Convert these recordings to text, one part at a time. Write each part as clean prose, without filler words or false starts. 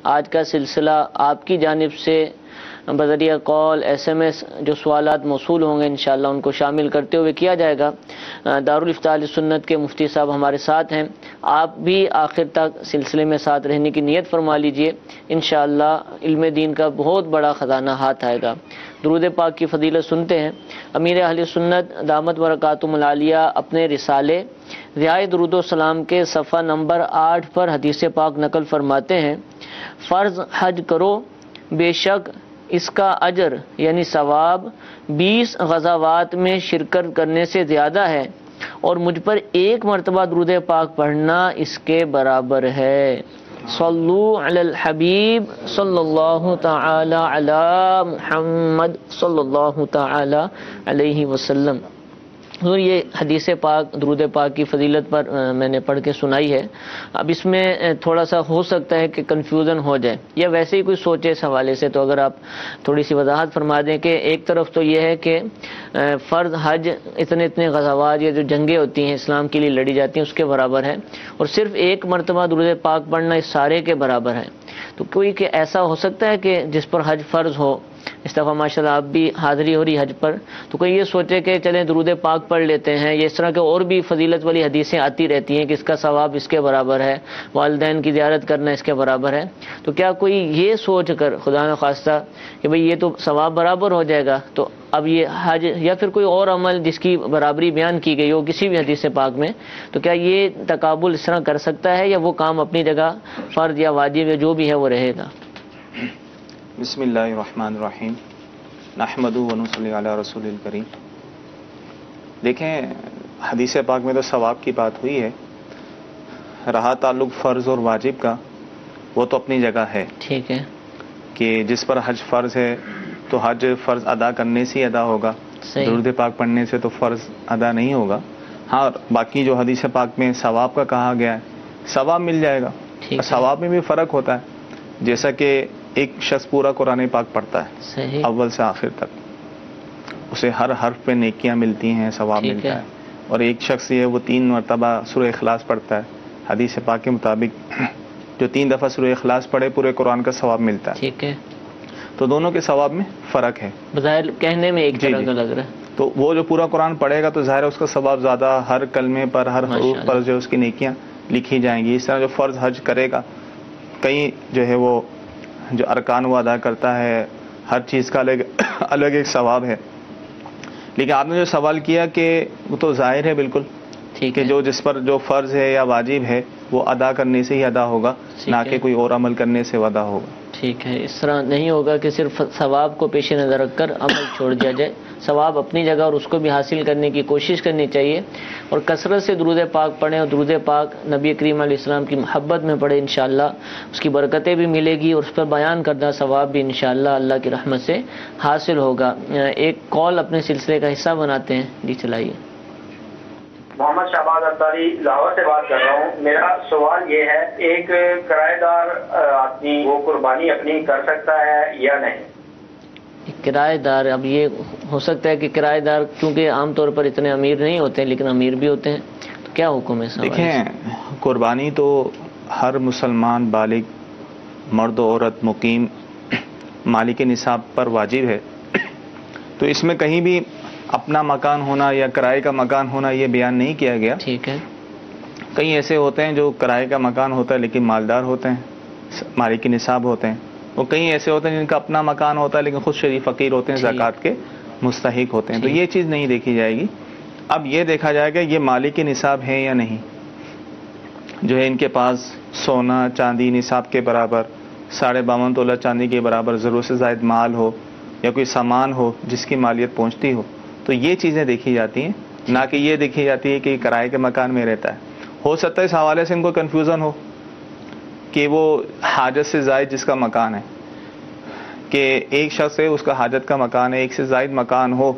آج کا سلسلہ آپ کی جانب سے بذریعہ کال SMS جو سوالات موصول ہوں گے انشاءاللہ ان کو شامل کرتے ہوئے کیا جائے گا۔ دارالفتاء اہل سنت کے مفتی صاحب ہمارے ساتھ ہیں، آپ بھی آخر تک سلسلے میں ساتھ رہنے کی نیت فرما لیجئے، انشاءاللہ علم دین کا بہت بڑا خزانہ ہاتھ آئے گا۔ درود پاک کی فضیلت سنتے ہیں۔ امیر اہل سنت دامت برکاتہم العالیہ اپنے رسالے ضیاء درود و سلام کے صفحہ نمبر 8 پر حدیث پاک نقل فرماتے ہیں، فرض حج کرو، بے شک اس کا اجر یعنی ثواب 20 غزوات میں شرکت کرنے سے زیادہ ہے، اور مجھ پر ایک مرتبہ درود پاک پڑھنا اس کے برابر ہے۔ صلو علی الحبیب صلی اللہ تعالی علی محمد صلی اللہ تعالی علیہ وسلم۔ حضور یہ حدیث پاک درود پاک کی فضیلت پر میں نے پڑھ کے سنائی ہے۔ اب اس میں تھوڑا سا ہو سکتا ہے کہ کنفیوژن ہو جائے یا ویسے ہی کوئی سوچے اس حوالے سے، تو اگر آپ تھوڑی سی وضاحت فرما دیں کہ ایک طرف تو یہ ہے کہ فرض حج اتنے غزوات یا جو جنگیں ہوتی ہیں اسلام کے لیے لڑی جاتی ہیں اس کے برابر ہے، اور صرف ایک مرتبہ درود پاک پڑھنا اس سارے کے برابر ہے۔ تو کوئی کہ ایسا ہو سکتا ہے کہ جس پر حج فرض ہو، اس دفعہ ماشاءاللہ آپ بھی حاضری ہو رہی حج پر، تو کوئی یہ سوچے کہ چلیں درود پاک پڑھ لیتے ہیں، یا اس طرح کے اور بھی فضیلت والی حدیثیں آتی رہتی ہیں کہ اس کا ثواب اس کے برابر ہے، والدین کی زیارت کرنا اس کے برابر ہے، تو کیا کوئی یہ سوچ کر خدا نخواستہ کہ بھئی یہ تو ثواب برابر ہو جائے گا، تو اب یہ حج یا پھر کوئی اور عمل جس کی برابری بیان کی گئی ہو کسی بھی حدیث پاک میں، تو کیا یہ تقابل اس طرح کر سکتا ہے، یا وہ کام اپنی جگہ فرض یا واجب یا جو بھی ہے وہ رہے گا؟ بسم اللہ الرحمن الرحیم، نحمدہ و نصلی علی رسول الکریم۔ دیکھیں حدیث پاک میں تو ثواب کی بات ہوئی ہے، رہا تعلق فرض اور واجب کا، وہ تو اپنی جگہ ہے، ٹھیک ہے، کہ جس پر حج فرض ہے تو حج فرض ادا کرنے سے ہی ادا ہوگا، درود پاک پڑھنے سے تو فرض ادا نہیں ہوگا۔ ہاں باقی جو حدیث پاک میں ثواب کا کہا گیا ہے، ثواب مل جائے گا، ثواب میں بھی فرق ہوتا ہے، جیسا کہ ایک شخص پورا قرآن پاک پڑھتا ہے اول سے آخر تک، اسے ہر حرف پہ نیکیاں ملتی ہیں، ثواب ملتا ہے، اور ایک شخص یہ وہ 3 مرتبہ سورہ اخلاص پڑھتا ہے، حدیث پاک کے مطابق جو 3 دفعہ سورہ اخلاص پڑھے پورے قرآن کا ثواب ملتا ہے، ٹھیک ہے، تو دونوں کے ثواب میں فرق ہے، بظاہر کہنے میں ایک طرح کا لگ رہا ہے۔ تو وہ جو پورا قرآن پڑھے گا تو ظاہر ہے اس کا ثواب زیادہ، ہر کلمے پر ہر حروف پر جو اس کی نیکیاں لکھی جائیں گی۔ اس طرح جو فرض حج کرے گا، کئی جو ہے وہ جو ارکان وہ ادا کرتا ہے، ہر چیز کا الگ ایک ثواب ہے، لیکن آپ نے جو سوال کیا کہ وہ تو ظاہر ہے بالکل کہ جو جس پر جو فرض ہے یا واجب ہے وہ ادا کرنے سے ہی ادا ہوگا، نہ کہ کوئی اور عمل کرنے سے ادا ہوگا۔ ٹھیک ہے، اس طرح نہیں ہوگا کہ صرف ثواب کو پیش نظر رکھ کر عمل چھوڑ دیا جائے، ثواب اپنی جگہ اور اس کو بھی حاصل کرنے کی کوشش کرنی چاہیے، اور کثرت سے درود پاک پڑھیں، اور درود پاک نبی کریم علیہ السلام کی محبت میں پڑھیں، انشاءاللہ اس کی برکتیں بھی ملے گی، اور اس پر بیان کردہ ثواب بھی انشاءاللہ اللہ کی رحمت سے حاصل ہوگا۔ ایک کال اپنے سلسلے کا حصہ بناتے ہیں، جی چلائیے۔ محمد شہباز انصاری لاہور سے بات کر رہا ہوں۔ میرا سوال یہ ہے، ایک کرایہ دار آدمی وہ قربانی اپنی کر سکتا ہے یا نہیں؟ کرایہ دار، اب یہ ہو سکتا ہے کہ کرایہ دار کیونکہ عام طور پر اتنے امیر نہیں ہوتے لیکن امیر بھی ہوتے ہیں، تو کیا حکم ہے؟ دیکھیں قربانی تو ہر مسلمان بالغ مرد و عورت مقیم مالک نصاب پر واجب ہے، تو اس میں کہیں بھی اپنا مکان ہونا یا کرائے کا مکان ہونا یہ بیان نہیں کیا گیا۔ ٹھیک ہے، کئی ایسے ہوتے ہیں جو کرائے کا مکان ہوتا ہے لیکن مالدار ہوتے ہیں، مالک نصاب ہوتے ہیں، اور کئی ایسے ہوتے ہیں جن کا اپنا مکان ہوتا ہے لیکن خود شریف فقیر ہوتے ہیں، زکوٰۃ کے مستحق ہوتے ہیں، تو یہ چیز نہیں دیکھی جائے گی۔ اب یہ دیکھا جائے گا یہ مالک نصاب ہے یا نہیں، جو ہے ان کے پاس سونا چاندی نصاب کے برابر 52.5 تولہ چاندی کے برابر ضرورت سے زائد مال ہو، یا کوئی سامان ہو جس کی مالیت پہنچتی ہو، تو یہ چیزیں دیکھی جاتی ہیں، نہ کہ یہ دیکھی جاتی ہے کہ یہ کرائے کے مکان میں رہتا ہے۔ ہو سکتا ہے اس حوالے سے ان کو کنفیوژن ہو کہ وہ حاجت سے زائد جس کا مکان ہے، کہ ایک شخص ہے اس کا حاجت کا مکان ہے، ایک سے زائد مکان ہو،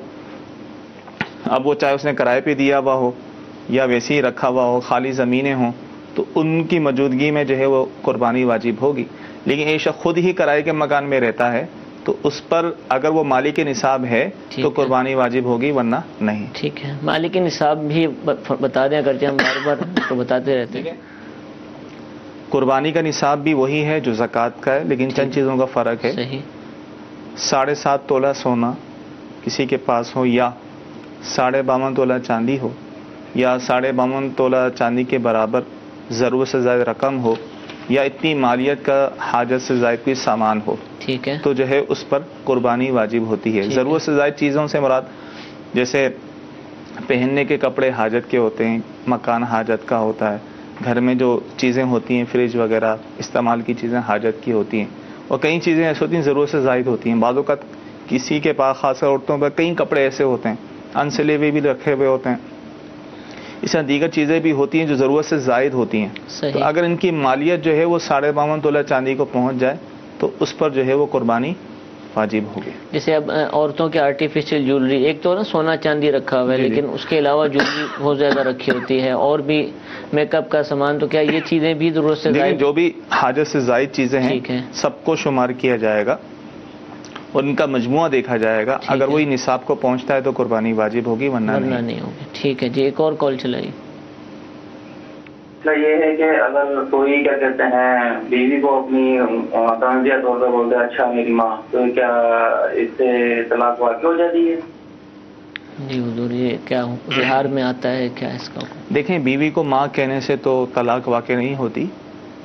اب وہ چاہے اس نے کرائے پہ دیا ہوا ہو یا ویسے ہی رکھا ہوا ہو، خالی زمینیں ہوں، تو ان کی موجودگی میں جو ہے وہ قربانی واجب ہوگی۔ لیکن ایک شخص خود ہی کرائے کے مکان میں رہتا ہے تو اس پر اگر وہ مالک نصاب ہے تو قربانی واجب ہوگی، ورنہ نہیں۔ ٹھیک ہے، مالک نصاب بھی بتا دیں، اگرچہ ہم بار بار تو بتاتے رہتے ہیں۔ قربانی کا نصاب بھی وہی ہے جو زکوٰۃ کا ہے، لیکن چند چیزوں کا فرق ہے۔ 7.5 تولہ سونا کسی کے پاس ہو، یا 52.5 تولہ چاندی ہو، یا 52.5 تولہ چاندی کے برابر ضرورت سے زائد رقم ہو، یا اتنی مالیت کا حاجت سے زائد کوئی سامان ہو، ٹھیک ہے، تو جو ہے اس پر قربانی واجب ہوتی ہے۔ ضرورت سے زائد چیزوں سے مراد جیسے پہننے کے کپڑے حاجت کے ہوتے ہیں، مکان حاجت کا ہوتا ہے، گھر میں جو چیزیں ہوتی ہیں فریج وغیرہ استعمال کی چیزیں حاجت کی ہوتی ہیں، اور کئی چیزیں ایسی ہوتی ہیں ضرورت سے زائد ہوتی ہیں۔ بعض اوقات کسی کے پاس خاص کر عورتوں پر کئی کپڑے ایسے ہوتے ہیں انسلے ہوئے بھی رکھے ہوئے ہوتے ہیں، اس طرح دیگر چیزیں بھی ہوتی ہیں جو ضرورت سے زائد ہوتی ہیں۔ تو اگر ان کی مالیت جو ہے وہ 52.5 تولہ چاندی کو پہنچ جائے تو اس پر جو ہے وہ قربانی واجب ہوگی۔ جیسے اب عورتوں کے آرٹیفیشل جیولری، ایک تو نا سونا چاندی رکھا ہوا ہے، لیکن اس کے علاوہ جیولری بہت زیادہ رکھی ہوتی ہے، اور بھی میک اپ کا سامان، تو کیا یہ چیزیں بھی ضرورت سے زائد؟ جو بھی حاجت سے زائد چیزیں ہیں سب کو شمار کیا جائے گا اور ان کا مجموعہ دیکھا جائے گا، اگر وہی نصاب کو پہنچتا ہے تو قربانی واجب ہوگی، ورنہ نہیں ہوگی۔ ٹھیک ہے جی، ایک اور کال چلائیے۔ یہ ہے کہ اگر کوئی کیا کہتے ہیں بیوی کو اپنی تنازعہ طور پر بولتے ہیں اچھا میری ماں، تو کیا اس سے طلاق واقع ہو جاتی ہے؟ جی حضور، یہ کیا بہار میں آتا ہے کیا اس کا حکم؟ دیکھیں، بیوی کو ماں کہنے سے تو طلاق واقع نہیں ہوتی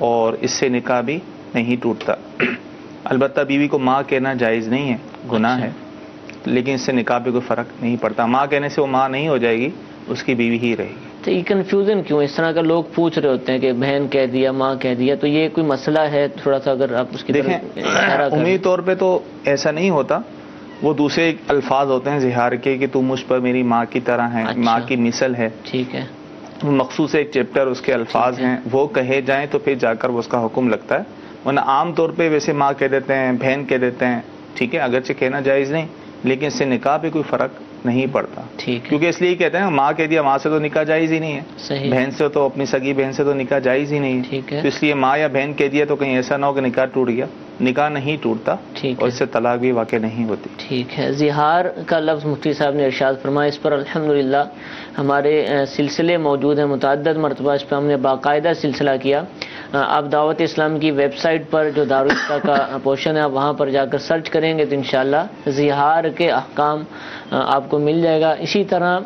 اور اس سے نکاح بھی نہیں ٹوٹتا۔ البتہ بیوی کو ماں کہنا جائز نہیں ہے، گناہ ہے، لیکن اس سے نکاح پہ کوئی فرق نہیں پڑتا۔ ماں کہنے سے وہ ماں نہیں ہو جائے گی، اس کی بیوی ہی رہے گی۔ تو یہ کنفیوژن کیوں اس طرح کا لوگ پوچھ رہے ہوتے ہیں کہ بہن کہہ دیا، ماں کہہ دیا، تو یہ کوئی مسئلہ ہے؟ تھوڑا سا اگر آپ اس کی دیکھیں، عمومی طور پہ تو ایسا نہیں ہوتا، وہ دوسرے الفاظ ہوتے ہیں زہار کے کہ تو مجھ پر میری ماں کی طرح ہے، ماں کی مثل ہے، ٹھیک ہے، مخصوص ایک چیپٹر اس کے الفاظ ہیں، وہ کہے جائیں تو پھر جا کر وہ اس کا حکم لگتا ہے، ورنہ عام طور پہ ویسے ماں کہہ دیتے ہیں، بہن کہہ دیتے ہیں، ٹھیک ہے، اگرچہ کہنا جائز نہیں لیکن اس سے نکاح پہ کوئی فرق نہیں پڑتا، کیونکہ اس لیے کہتے ہیں ماں کہہ دیا، ماں سے تو نکاح جائز ہی نہیں ہے، بہن سے تو اپنی سگی بہن سے تو نکاح جائز ہی نہیں ہے، تو اس لیے ماں یا بہن کہہ دیا تو کہیں ایسا نہ ہو کہ نکاح ٹوٹ گیا، نکاح نہیں ٹوٹتا اور اس سے طلاق بھی واقع نہیں ہوتی۔ ٹھیک ہے، زہار کا لفظ مفتی صاحب نے ارشاد فرمایا، اس پر الحمدللہ ہمارے سلسلے موجود ہیں، متعدد مرتبہ اس پہ ہم نے باقاعدہ سلسلہ کیا۔ آپ دعوت اسلام کی ویب سائٹ پر جو دارالفتہ کا پورشن ہے وہاں پر جا کر سرچ کریں گے تو انشاءاللہ زہار کے احکام آپ کو مل جائے گا۔ اسی طرح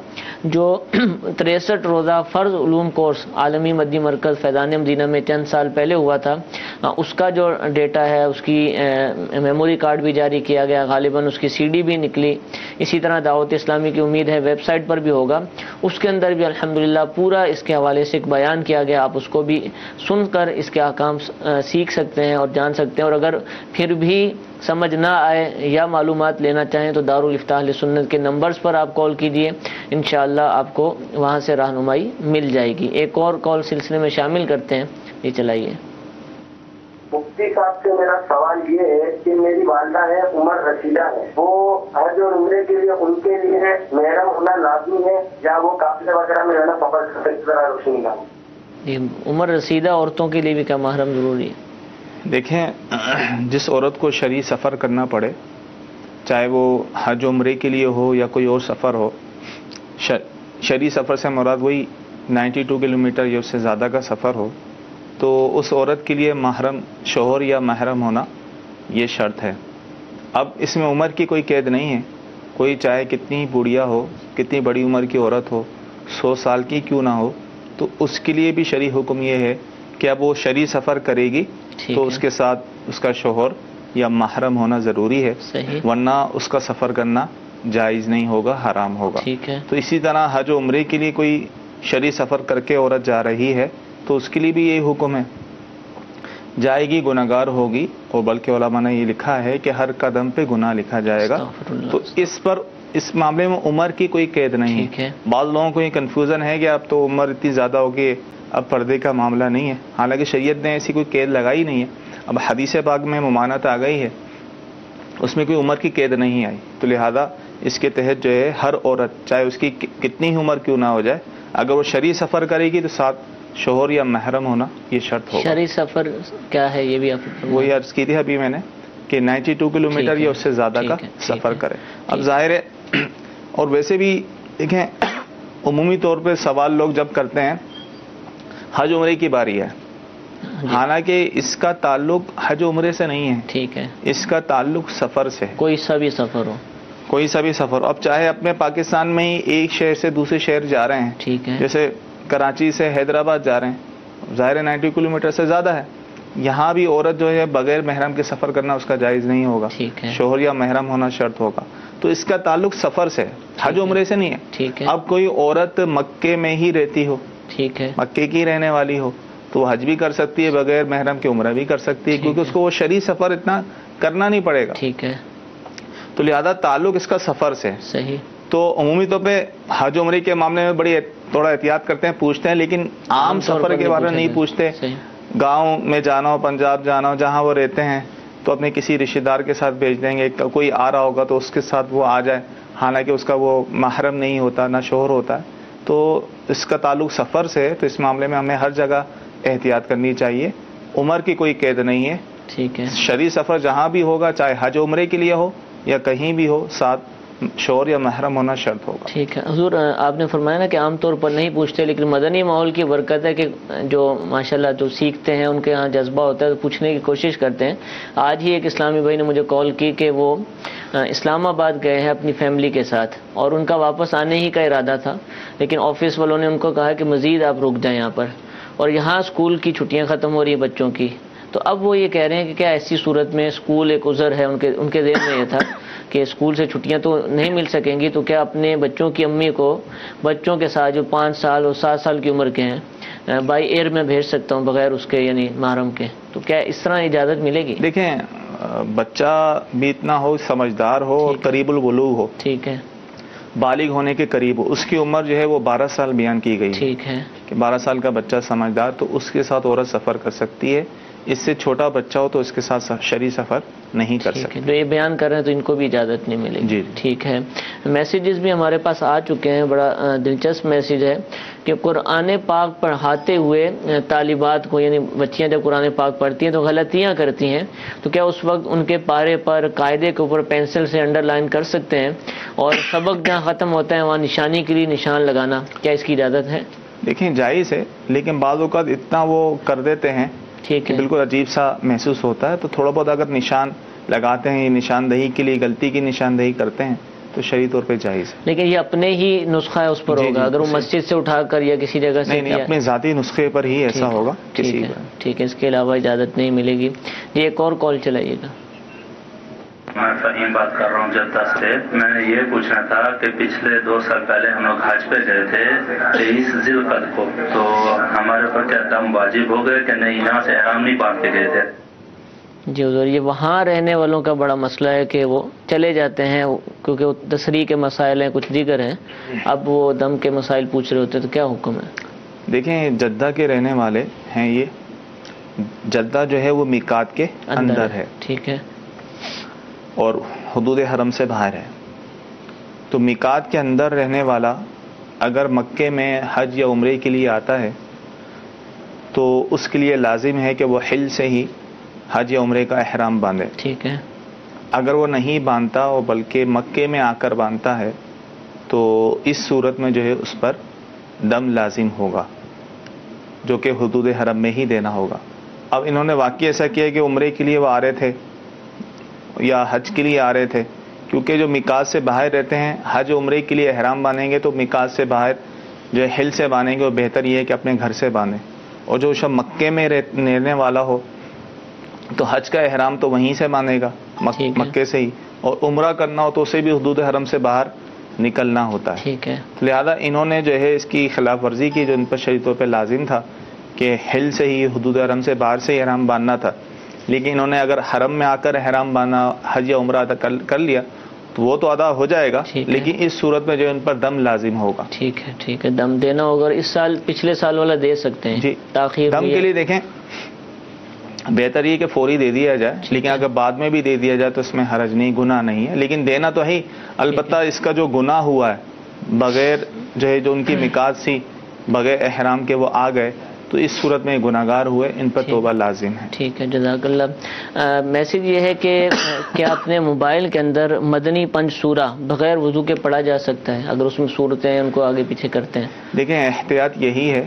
جو 63 روزہ فرض علوم کورس عالمی مدنی مرکز فیضان مدینہ میں چند سال پہلے ہوا تھا، اس کا جو ڈیٹا ہے، اس کی میموری کارڈ بھی جاری کیا گیا، غالباً اس کی سی ڈی بھی نکلی۔ اسی طرح دعوت اسلامی کی امید ہے ویب سائٹ پر بھی ہوگا، اس کے اندر بھی الحمدللہ پورا اس کے حوالے سے ایک بیان کیا گیا، آپ اس کو بھی سن کر اس کے احکام سیکھ سکتے ہیں اور جان سکتے ہیں، اور اگر پھر بھی سمجھ نہ آئے یا معلومات لینا چاہیں تو دارالفتہ اہل سنت کے نمبرز پر آپ کال کیجئے، انشاءاللہ آپ کو وہاں سے رہنمائی مل جائے گی۔ ایک اور کال سلسلے میں شامل کرتے ہیں، یہ چلائیے۔ مفتی صاحب سے میرا سوال یہ ہے کہ میری والدہ ہے عمر رشیدہ ہے، وہ حج اور عمرے کے لیے ان کے لیے محرم ہونا لازمی ہے یا وہ قافلے وغیرہ میں رہنا سفر کر سکتے ہیں؟ روشنی کا عمر رسیدہ عورتوں کے لیے بھی کیا محرم ضروری ہے؟ دیکھیں، جس عورت کو شرعی سفر کرنا پڑے، چاہے وہ حج عمرے کے لیے ہو یا کوئی اور سفر ہو، شرعی سفر سے مراد وہی 92 کلومیٹر یا اس سے زیادہ کا سفر ہو، تو اس عورت کے لیے محرم شوہر یا محرم ہونا یہ شرط ہے۔ اب اس میں عمر کی کوئی قید نہیں ہے، کوئی چاہے کتنی بوڑھیا ہو، کتنی بڑی عمر کی عورت ہو، 100 سال کی کیوں نہ ہو، تو اس کے لیے بھی شرعی حکم یہ ہے کہ اب وہ شرعی سفر کرے گی تو اس کے ساتھ اس کا شوہر یا محرم ہونا ضروری ہے، ورنہ اس کا سفر کرنا جائز نہیں ہوگا، حرام ہوگا۔ تو اسی طرح حج و عمرے کے لیے کوئی شرعی سفر کر کے عورت جا رہی ہے تو اس کے لیے بھی یہی حکم ہے، جائے گی گناہگار ہوگی، اور بلکہ علماء نے یہ لکھا ہے کہ ہر قدم پہ گناہ لکھا جائے گا، تو اس معاملے میں عمر کی کوئی قید نہیں ہے۔ بعض لوگوں کو یہ کنفیوژن ہے کہ اب تو عمر اتنی زیادہ ہوگی، اب پردے کا معاملہ نہیں ہے، حالانکہ شریعت نے ایسی کوئی قید لگائی نہیں ہے۔ اب حدیث پاک میں ممانعت آ گئی ہے، اس میں کوئی عمر کی قید نہیں آئی، تو لہذا اس کے تحت جو ہے ہر عورت چاہے اس کی کتنی ہی عمر کیوں نہ ہو جائے، اگر وہ شرعی سفر کرے گی تو ساتھ شوہر یا محرم ہونا یہ شرط ہوگا۔ شرعی سفر کیا ہے یہ بھی آپ وہی عرض کی تھی ابھی میں نے کہ 92 کلومیٹر یا اس سے زیادہ کا سفر کرے۔ اب ظاہر ہے، اور ویسے بھی دیکھیں عمومی طور پہ سوال لوگ جب کرتے ہیں حج عمرے کی باری ہے حالانکہ اس کا تعلق حج عمرے سے نہیں ہے. ٹھیک ہے. اس کا تعلق سفر سے. کوئی سا بھی سفر ہو. کوئی سا بھی سفر. اب چاہے اپنے پاکستان میں ہی ایک شہر سے دوسرے شہر جا رہے ہیں. ٹھیک ہے. جیسے کراچی سے حیدرآباد جا رہے ہیں, ظاہر 90 کلومیٹر سے زیادہ ہے. یہاں بھی عورت جو ہے بغیر محرم کے سفر کرنا اس کا جائز نہیں ہوگا. شوہر یا محرم ہونا شرط ہوگا. تو اس کا تعلق سفر سے, حج عمرے سے نہیں ہے. ٹھیک ہے. اب کوئی عورت مکے میں ہی رہتی ہو, ٹھیک ہے, مکے کی رہنے والی ہو, تو وہ حج بھی کر سکتی ہے بغیر محرم کے, عمرہ بھی کر سکتی ہے, کیونکہ اس کو وہ شرعی سفر اتنا کرنا نہیں پڑے گا. ٹھیک ہے. تو لہذا تعلق اس کا سفر سے. صحیح. تو عمومی طور پہ حج عمرے کے معاملے میں بڑی تھوڑا احتیاط کرتے ہیں, پوچھتے ہیں, لیکن عام سفر کے بارے میں نہیں پوچھتے. گاؤں میں جانا ہو, پنجاب جانا ہو, جہاں وہ رہتے ہیں, تو اپنے کسی رشتہ دار کے ساتھ بھیج دیں گے. کوئی آ رہا ہوگا تو اس کے ساتھ وہ آ جائے, حالانکہ اس کا وہ محرم نہیں ہوتا, نہ شوہر ہوتا ہے. تو اس کا تعلق سفر سے ہے, تو اس معاملے میں ہمیں ہر جگہ احتیاط کرنی چاہیے. عمر کی کوئی قید نہیں ہے. ٹھیک ہے. شرعی سفر جہاں بھی ہوگا, چاہے حج عمرے کے لیے ہو یا کہیں بھی ہو, ساتھ شوہر یا محرم ہونا شرط ہوگا. ٹھیک ہے. حضور آپ نے فرمایا نا کہ عام طور پر نہیں پوچھتے, لیکن مدنی ماحول کی برکت ہے کہ جو ماشاءاللہ جو سیکھتے ہیں ان کے ہاں جذبہ ہوتا ہے تو پوچھنے کی کوشش کرتے ہیں. آج ہی ایک اسلامی بھائی نے مجھے کال کی کہ وہ اسلام آباد گئے ہیں اپنی فیملی کے ساتھ, اور ان کا واپس آنے ہی کا ارادہ تھا, لیکن آفس والوں نے ان کو کہا کہ مزید آپ رک جائیں یہاں پر, اور یہاں اسکول کی چھٹیاں ختم ہو رہی ہیں بچوں کی. تو اب وہ یہ کہہ رہے ہیں کہ کیا ایسی صورت میں اسکول ایک عذر ہے, ان کے ذہن میں یہ تھا کہ اسکول سے چھٹیاں تو نہیں مل سکیں گی, تو کیا اپنے بچوں کی امی کو بچوں کے ساتھ جو 5 سال اور 7 سال کی عمر کے ہیں بائی ایئر میں بھیج سکتا ہوں بغیر اس کے یعنی محرم کے, تو کیا اس طرح اجازت ملے گی؟ دیکھیں, بچہ بھی اتنا ہو, سمجھدار ہو اور قریب البلوغ ہو. ٹھیک ہے. بالغ ہونے کے قریب ہو. اس کی عمر جو ہے وہ 12 سال بیان کی گئی. ٹھیک ہے. کہ 12 سال کا بچہ سمجھدار, تو اس کے ساتھ عورت سفر کر سکتی ہے. اس سے چھوٹا بچہ ہو تو اس کے ساتھ شرعی سفر نہیں کر سکتے. جو یہ بیان کر رہے ہیں تو ان کو بھی اجازت نہیں ملے گی. جی. ٹھیک ہے. میسیجز بھی ہمارے پاس آ چکے ہیں. بڑا دلچسپ میسیج ہے کہ قرآن پاک پڑھاتے ہوئے طالبات کو, یعنی بچیاں جب قرآن پاک پڑھتی ہیں تو غلطیاں کرتی ہیں, تو کیا اس وقت ان کے پارے پر قاعدے کے اوپر پینسل سے انڈر لائن کر سکتے ہیں, اور سبق جہاں ختم ہوتا ہے وہاں نشانی کے لیے نشان لگانا, کیا اس کی اجازت ہے؟ دیکھیں, جائز ہے, لیکن بعض اوقات اتنا وہ کر دیتے ہیں ٹھیک ہے, بالکل عجیب سا محسوس ہوتا ہے. تو تھوڑا بہت اگر نشان لگاتے ہیں, یہ نشاندہی کے لیے غلطی کی نشاندہی کرتے ہیں, تو شرعی طور پہ جائز ہے. لیکن یہ اپنے ہی نسخہ ہے اس پر ہوگا, اگر وہ مسجد سے اٹھا کر یا کسی جگہ سے نہیں, اپنے ذاتی نسخے پر ہی ایسا ہوگا. ٹھیک ہے. اس کے علاوہ اجازت نہیں ملے گی. یہ ایک اور کال چلائیے گا. میں فہیم بات کر رہا ہوں جدہ سے. میں نے یہ پوچھنا تھا کہ پچھلے 2 سال پہلے ہم لوگ حج پہ گئے تھے 23 ذی القعدہ کو, تو ہمارے پر کیا دم واجب ہو گئے کہ نہیں؟ یہاں سے احرام نہیں باندھ کے گئے تھے. جی حضور, یہ وہاں رہنے والوں کا بڑا مسئلہ ہے کہ وہ چلے جاتے ہیں کیونکہ وہ تشریح کے مسائل ہیں, کچھ دیگر ہیں. اب وہ دم کے مسائل پوچھ رہے ہوتے تو کیا حکم ہے؟ دیکھیں, جدہ کے رہنے والے ہیں, یہ جدہ جو ہے وہ میقات کے اندر ہے. ٹھیک ہے. اور حدود حرم سے باہر ہے. تو میقات کے اندر رہنے والا اگر مکے میں حج یا عمرے کے لیے آتا ہے تو اس کے لیے لازم ہے کہ وہ حل سے ہی حج یا عمرے کا احرام باندھے. ٹھیک ہے. اگر وہ نہیں باندھتا اور بلکہ مکے میں آ کر باندھتا ہے تو اس صورت میں جو ہے اس پر دم لازم ہوگا, جو کہ حدود حرم میں ہی دینا ہوگا. اب انہوں نے واقعی ایسا کیا کہ عمرے کے لیے وہ آ رہے تھے یا حج کے لیے آ رہے تھے, کیونکہ جو میقات سے باہر رہتے ہیں حج عمرے کے لیے احرام باندھیں گے تو میقات سے باہر جو ہے حل سے باندھیں گے, اور بہتر یہ ہے کہ اپنے گھر سے باندھیں. اور جو شب مکے میں رہنے والا ہو تو حج کا احرام تو وہیں سے باندھے گا, مکے سے ہی, اور عمرہ کرنا ہو تو اسے بھی حدود حرم سے باہر نکلنا ہوتا ہے. ٹھیک ہے. لہذا انہوں نے جو ہے اس کی خلاف ورزی کی, جو ان پر شرعی طور پہ لازم تھا کہ حل سے ہی حدود حرم سے باہر سے ہی احرام باندھنا تھا, لیکن انہوں نے اگر حرم میں آ کر احرام باندھا, حج یا عمرہ ادا کر لیا تو وہ تو ادا ہو جائے گا, لیکن اس صورت میں جو ان پر دم لازم ہوگا. ٹھیک ہے. ٹھیک ہے, دم دینا ہوگا. اس سال پچھلے سال والا دے سکتے ہیں. جی, تاخیر دم کے لیے دیکھیں بہتر یہ کہ فوری دے دیا جائے, لیکن اگر بعد میں بھی دے دیا جائے تو اس میں حرج نہیں, گناہ نہیں ہے, لیکن دینا تو ہے. البتہ اس کا جو گناہ ہوا ہے بغیر جو ہے جو ان کی میقات سی بغیر احرام کے وہ آ گئے, تو اس صورت میں گناہگار ہوئے, ان پر توبہ لازم ہے. ٹھیک ہے, جزاک اللہ. میسیج یہ ہے کہ کیا اپنے موبائل کے اندر مدنی 5 سورہ بغیر وضو کے پڑھا جا سکتا ہے, اگر اس میں صورتیں ہیں ان کو آگے پیچھے کرتے ہیں؟ دیکھیں, احتیاط یہی ہے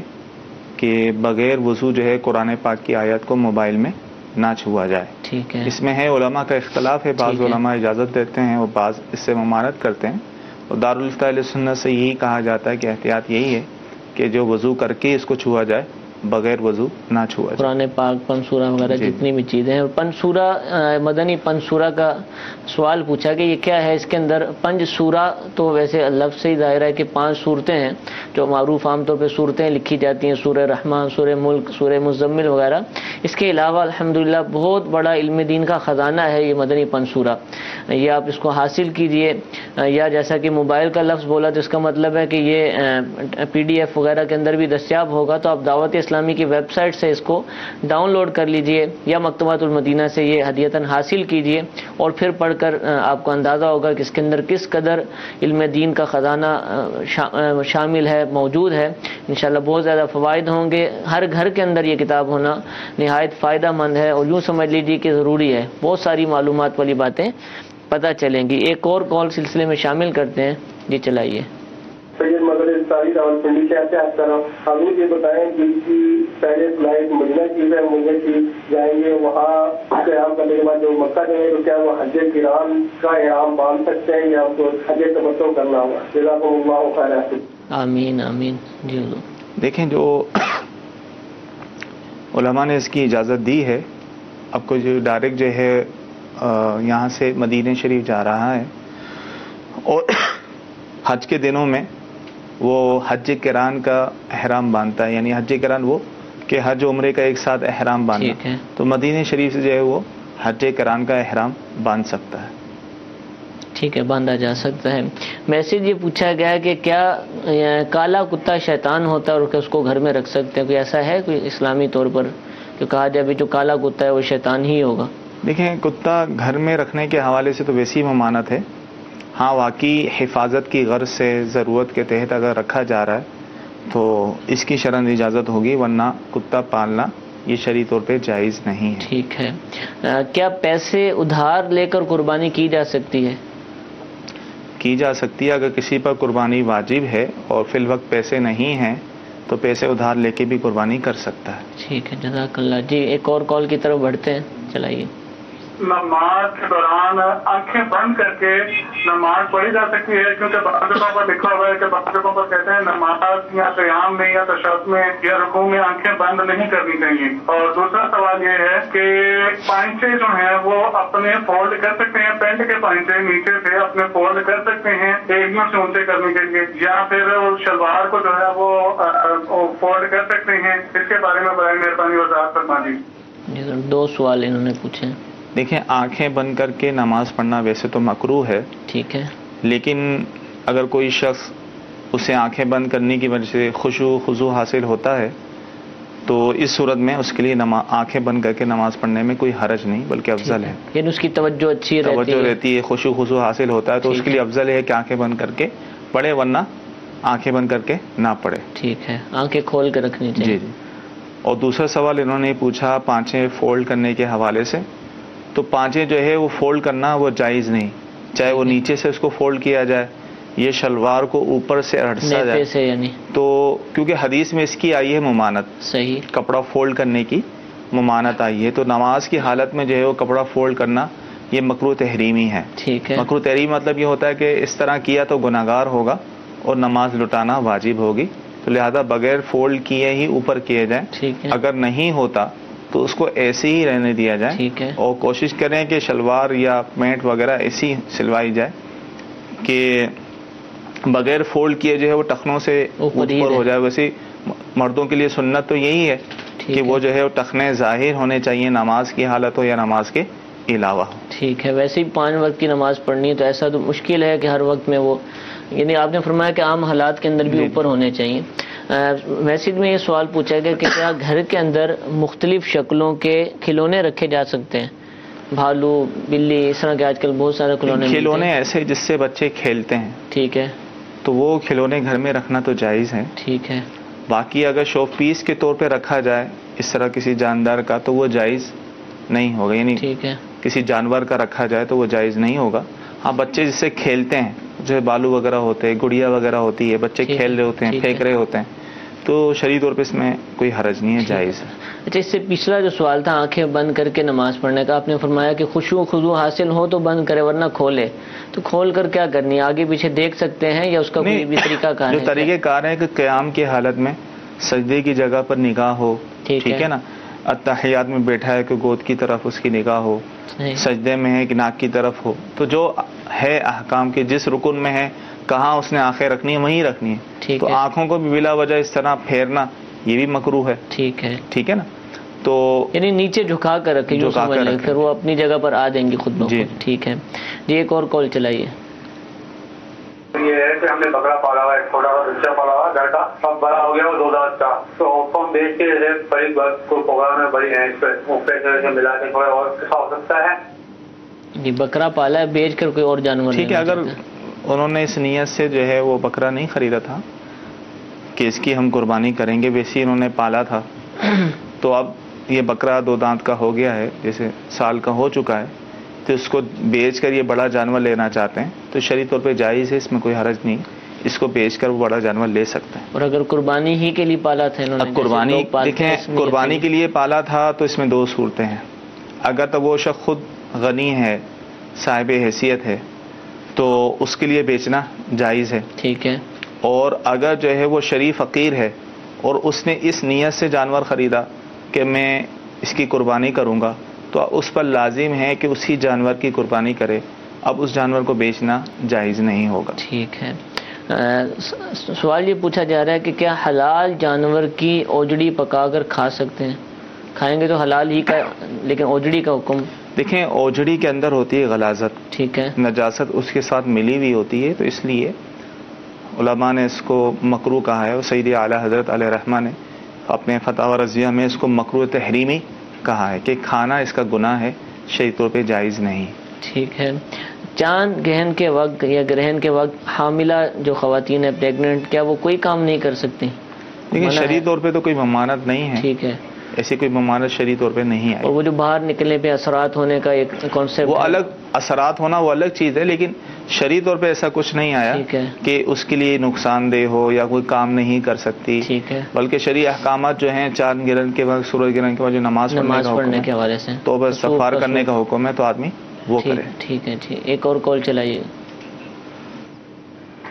کہ بغیر وضو جو ہے قرآن پاک کی آیت کو موبائل میں نہ چھوا جائے. ٹھیک ہے. اس میں ہے علماء کا اختلاف ہے, بعض علماء اجازت دیتے ہیں اور بعض اس سے ممانعت کرتے ہیں. اور دارالفتہ اہل سنت سے یہی کہا جاتا ہے کہ احتیاط یہی ہے کہ جو وضو کر کے اس کو چھوا جائے, بغیر وضو نہ چھوا جائے. قرآن پاک, پنسورہ وغیرہ جتنی بھی چیزیں ہیں. پنسورہ, مدنی پنسورہ کا سوال پوچھا کہ یہ کیا ہے. اس کے اندر پنج سورہ تو ویسے لفظ سے ہی ظاہر ہے کہ 5 صورتیں ہیں جو معروف عام طور پہ صورتیں لکھی جاتی ہیں, سورہ رحمان, سورہ ملک, سورہ مزمل وغیرہ. اس کے علاوہ الحمدللہ بہت بڑا علم دین کا خزانہ ہے یہ مدنی پنسورہ. یہ آپ اس کو حاصل کیجئے, یا جیسا کہ موبائل کا لفظ بولا تو اس کا مطلب ہے کہ یہ PDF وغیرہ کے اندر بھی دستیاب ہوگا, تو آپ دعوت اسلامی کی ویب سائٹ سے اس کو ڈاؤن لوڈ کر لیجئے یا مکتبۃ المدینہ سے یہ ہدیتاً حاصل کیجئے, اور پھر پڑھ کر آپ کو اندازہ ہوگا کہ اس کے اندر کس قدر علم دین کا خزانہ شامل ہے, موجود ہے. انشاءاللہ بہت زیادہ فوائد ہوں گے. ہر گھر کے اندر یہ کتاب ہونا نہایت فائدہ مند ہے, اور یوں سمجھ لیجیے کہ ضروری ہے. بہت ساری معلومات والی باتیں پتہ چلیں گی. ایک اور کال سلسلے میں شامل کرتے ہیں. جی چلائیے. سید مدر ساری راولپنڈی سے آتے ہیں. ہم یہ بتائیں کہ پہلے فلائٹ مدینہ کی ہے, مدینہ کی جائیں گے, وہاں قیام کرنے کے بعد جو مکہ جائیں گے تو کیا وہ حج کرام کا احرام باندھ سکتے ہیں یا کو حج تمتع کرنا ہوگا؟ جزاکم اللہ خیر. آمین آمین. جی دیکھیں, جو علماء نے اس کی اجازت دی ہے, اب کو جو ڈائریکٹ جو ہے یہاں سے مدینہ شریف جا رہا ہے اور حج کے دنوں میں وہ حج قران کا احرام باندھتا ہے, یعنی حج قران وہ کہ حج عمرے کا ایک ساتھ احرام باندھنا, تو مدینہ شریف سے جو ہے وہ حج قران کا احرام باندھ سکتا ہے. ٹھیک ہے, باندھا جا سکتا ہے. میسج یہ پوچھا گیا کہ کیا کالا کتا شیطان ہوتا ہے اور اس کو گھر میں رکھ سکتے ہیں؟ کوئی ایسا ہے کوئی اسلامی طور پر کہ کہا جائے ابھی جو کالا کتا ہے وہ شیطان ہی ہوگا؟ دیکھیں, کتا گھر میں رکھنے کے حوالے سے تو ویسی ممانعت ہے. ہاں, واقعی حفاظت کی غرض سے ضرورت کے تحت اگر رکھا جا رہا ہے تو اس کی شرعاً اجازت ہوگی, ورنہ کتا پالنا یہ شرعی طور پہ جائز نہیں ہے. ٹھیک ہے. کیا پیسے ادھار لے کر قربانی کی جا سکتی ہے؟ کی جا سکتی ہے. اگر کسی پر قربانی واجب ہے اور فی الوقت پیسے نہیں ہیں تو پیسے ادھار لے کے بھی قربانی کر سکتا ہے. ٹھیک ہے, جزاک اللہ. جی ایک اور کال کی طرف بڑھتے ہیں, چلائیے. نماز کے دوران آنکھیں بند کر کے نماز پڑھی جا سکتی ہے؟ کیونکہ بعض جگہوں پر لکھا ہوا ہے کہ بعض جگہوں پر کہتے ہیں نماز یا قیام میں یا تشہد میں یا رکوع میں آنکھیں بند نہیں کرنی چاہیے. اور دوسرا سوال یہ ہے کہ پائنچے جو ہیں وہ اپنے فولڈ کر سکتے ہیں, پینٹ کے پائنچے نیچے سے اپنے فولڈ کر سکتے ہیں ایڑیوں سے اونچے کرنے کے لیے, یا پھر شلوار کو جو ہے وہ فولڈ کر سکتے ہیں؟ اس کے بارے میں برائے مہربانی وضاحت فرما دیجیے. 2 سوال انہوں نے پوچھے. دیکھیں, آنکھیں بند کر کے نماز پڑھنا ویسے تو مکروہ ہے, ٹھیک ہے, لیکن اگر کوئی شخص اسے آنکھیں بند کرنے کی وجہ سے خضوع حاصل ہوتا ہے تو اس صورت میں اس کے لیے آنکھیں بند کر کے نماز پڑھنے میں کوئی حرج نہیں بلکہ افضل ہے. یعنی اس کی توجہ اچھی رہتی ہے, خضوع حاصل ہوتا ہے تو اس کے لیے افضل ہے کہ آنکھیں بند کر کے پڑھے, ورنہ آنکھیں بند کر کے نہ پڑھے. ٹھیک ہے, آنکھیں کھول کے رکھنی چاہیے. جی. اور دوسرا سوال انہوں نے پوچھا پانچیں فولڈ کرنے کے حوالے سے, تو پانچیں جو ہے وہ فولڈ کرنا وہ جائز نہیں, چاہے وہ نیچے سے اس کو فولڈ کیا جائے یہ شلوار کو اوپر سے اڑسا جائے, یعنی تو کیونکہ حدیث میں اس کی آئی ہے ممانت, صحیح, کپڑا فولڈ کرنے کی ممانت آئی ہے, تو نماز کی حالت میں جو ہے وہ کپڑا فولڈ کرنا یہ مکروہ تحریمی ہے. ٹھیک ہے, مکروہ تحریمی مطلب یہ ہوتا ہے کہ اس طرح کیا تو گناہگار ہوگا اور نماز لٹانا واجب ہوگی, تو لہذا بغیر فولڈ کیے ہی اوپر کیے جائیں. ٹھیک ہے, اگر نہیں ہوتا تو اس کو ایسے ہی رہنے دیا جائے. ٹھیک ہے, اور کوشش کریں کہ شلوار یا پینٹ وغیرہ ایسی سلوائی جائے کہ بغیر فولڈ کیے جو ہے وہ ٹخنوں سے اوپر ہو جائے. ویسے مردوں کے لیے سنت تو یہی ہے کہ وہ جو ہے وہ ٹخنے ظاہر ہونے چاہیے, نماز کی حالت ہو یا نماز کے علاوہ. ٹھیک ہے, ویسے ہی 5 وقت کی نماز پڑھنی ہے تو ایسا تو مشکل ہے کہ ہر وقت میں وہ, یعنی آپ نے فرمایا کہ عام حالات کے اندر بھی اوپر ہونے چاہیے. میسج میں یہ سوال پوچھا گیا کہ کیا گھر کے اندر مختلف شکلوں کے کھلونے رکھے جا سکتے ہیں, بھالو, بلی, اس طرح کے آج کل بہت سارے کھلونے ایسے جس سے بچے کھیلتے ہیں, ٹھیک ہے, تو وہ کھلونے گھر میں رکھنا تو جائز ہے. ٹھیک ہے, باقی اگر شو پیس کے طور پہ رکھا جائے اس طرح کسی جاندار کا تو وہ جائز نہیں ہوگا, یعنی ٹھیک ہے, کسی جانور کا رکھا جائے تو وہ جائز نہیں ہوگا. ہاں, بچے جس سے کھیلتے ہیں, جو بالو وغیرہ ہوتے ہیں, گڑیا وغیرہ ہوتی ہے, بچے کھیل رہے ہوتے ہیں, پھینک رہے ہوتے ہیں, تو شرعی طور پہ اس میں کوئی حرج نہیں ہے، جائز ہے۔ اچھا، اس سے پچھلا جو سوال تھا آنکھیں بند کر کے نماز پڑھنے کا، آپ نے فرمایا کہ خشوع و خضوع حاصل ہو تو بند کرے ورنہ کھولے، تو کھول کر کیا کرنی ہے؟ آگے پیچھے دیکھ سکتے ہیں یا اس کا کوئی بھی طریقہ کار ہے؟ جو طریقہ کار ہے کہ قیام کی حالت میں سجدے کی جگہ پر نگاہ ہو، ٹھیک ہے نا، اتحیات میں بیٹھا ہے کہ گود کی طرف اس کی نگاہ ہو، سجدے میں ہے کہ ناک کی طرف ہو، تو جو ہے احکام کے جس رکن میں ہے کہاں اس نے آنکھیں رکھنی ہے وہیں رکھنی ہے، تو آنکھوں کو بھی بلا وجہ اس طرح پھیرنا یہ بھی مکروہ ہے، ٹھیک ہے نا، تو یعنی نیچے جھکا کر رکھیں، پھر وہ اپنی جگہ پر آ جائیں گی خود بخود۔ ٹھیک ہے جی، ایک اور کال چلائیے۔ یہ ہے کہ ہم نے بکرا پالا ہوا ہے، چھوٹا سا بچہ پالا ہوا گھر کا، اب بڑا ہو گیا وہ 2 دانت کا، تو اس کو ہم بیچ کے بڑی کوئی پروگرام ہے بڑی ہے پیسے ملا کے تھوڑا اور ہو سکتا ہے؟ جی، بکرا پالا ہے بیچ کر کوئی اور جانور، ٹھیک ہے، اگر انہوں نے اس نیت سے جو ہے وہ بکرا نہیں خریدا تھا کہ اس کی ہم قربانی کریں گے، ویسے انہوں نے پالا تھا، تو اب یہ بکرا 2 دانت کا ہو گیا ہے، جیسے سال کا ہو چکا ہے، تو اس کو بیچ کر یہ بڑا جانور لینا چاہتے ہیں تو شرعی طور پہ جائز ہے، اس میں کوئی حرج نہیں، اس کو بیچ کر وہ بڑا جانور لے سکتے ہیں۔ اور اگر قربانی ہی کے لیے پالا تھا انہوں نے، قربانی دیکھیں، قربانی کے لیے پالا تھا تو اس میں 2 صورتیں ہیں، اگر تو وہ شخص خود غنی ہے، صاحب حیثیت ہے، تو اس کے لیے بیچنا جائز ہے، ٹھیک ہے، اور اگر جو ہے وہ شریف فقیر ہے اور اس نے اس نیت سے جانور خریدا کہ میں اس کی قربانی کروں گا، تو اس پر لازم ہے کہ اسی جانور کی قربانی کرے، اب اس جانور کو بیچنا جائز نہیں ہوگا۔ ٹھیک ہے، سوال یہ پوچھا جا رہا ہے کہ کیا حلال جانور کی اوجڑی پکا کر کھا سکتے ہیں؟ کھائیں گے تو حلال ہی کا، لیکن اوجڑی کا حکم؟ دیکھیں، اوجڑی کے اندر ہوتی ہے غلاظت، ٹھیک ہے، نجاست اس کے ساتھ ملی ہوئی ہوتی ہے، تو اس لیے علماء نے اس کو مکروہ کہا ہے، اور سید اعلیٰ حضرت علیہ رحمہ نے اپنے فتاوی رضیہ میں اس کو مکروہ تحریمی کہا ہے کہ کھانا اس کا گناہ ہے، شرعی طور پہ جائز نہیں۔ ٹھیک ہے، چاند گرہن کے وقت یا گرہن کے وقت حاملہ جو خواتین ہیں پریگننٹ، کیا وہ کوئی کام نہیں کر سکتی؟ لیکن شرعی طور پہ تو کوئی ممانعت نہیں ہے، ٹھیک ہے، ایسی کوئی ممانعت شرعی طور پہ نہیں ہے۔ اور وہ جو باہر نکلنے پہ اثرات ہونے کا ایک کانسیپٹ، وہ الگ اثرات ہونا وہ الگ چیز ہے، لیکن شرعی طور پہ ایسا کچھ نہیں آیا کہ اس کے لیے نقصان دہ ہو یا کوئی کام نہیں کر سکتی، ٹھیک ہے، بلکہ شرعی احکامات جو ہیں چاند گرہن کے وقت، سورج گرہن کے وقت جو نماز پڑھنے کے حوالے سے توبہ استغفار کرنے کا حکم ہے، تو آدمی وہ کرے۔ ٹھیک ہے، ٹھیک، ایک اور کال چلائیے۔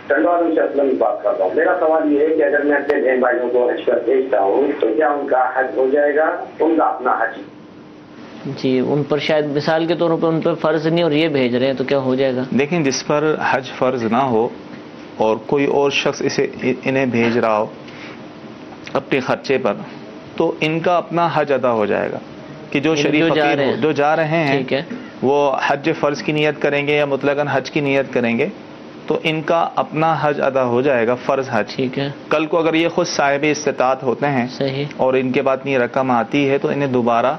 ٹنڈوالوں سے اسلم بات کر رہا ہوں، میرا سوال یہ ہے کہ اگر میں اپنے بہن بھائیوں کو حج پر بھیجتا ہوں تو کیا ان کا حج ہو جائے گا؟ ان کا اپنا حج؟ جی، ان پر شاید مثال کے طور پر ان پر فرض نہیں اور یہ بھیج رہے ہیں، تو کیا ہو جائے گا؟ دیکھیں، جس پر حج فرض نہ ہو اور کوئی اور شخص انہیں بھیج رہا ہو اپنے خرچے پر، تو ان کا اپنا حج ادا ہو جائے گا، کہ جو شریف فقیر ہو، جو جا رہے ہیں وہ حج فرض کی نیت کریں گے یا مطلقاً حج کی نیت کریں گے، تو ان کا اپنا حج ادا ہو جائے گا، فرض حج۔ ٹھیک ہے، کل کو اگر یہ خود صاحب استطاعت ہوتے ہیں اور ان کے بعد یہ رقم آتی ہے تو انہیں دوبارہ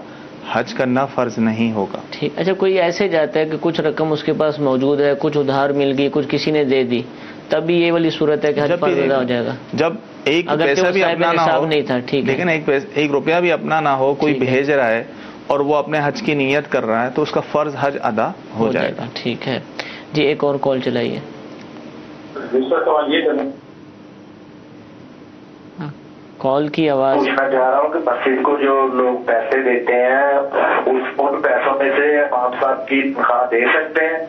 حج کرنا فرض نہیں ہوگا۔ ٹھیک، اچھا، کوئی ایسے جاتا ہے کہ کچھ رقم اس کے پاس موجود ہے، کچھ ادھار مل گئی، کچھ کسی نے دے دی، تب بھی یہ والی صورت ہے کہ حج فرض ادا ہو جائے گا؟ جب ایک پیسہ بھی اپنا نہ ہو، نہیں تھا، ٹھیک ہے، لیکن ایک روپیہ بھی اپنا نہ ہو، کوئی بھیج رہا ہے اور وہ اپنے حج کی نیت کر رہا ہے، تو اس کا فرض حج ادا ہو جائے گا۔ ٹھیک ہے جی، ایک اور کال چلائیے۔ دوسرا سوال یہ کرنا کال کی آواز پوچھنا چاہ رہا ہوں کہ مسجد کو جو لوگ پیسے دیتے ہیں ان پیسوں میں سے امام صاحب کی تنخواہ دے سکتے ہیں؟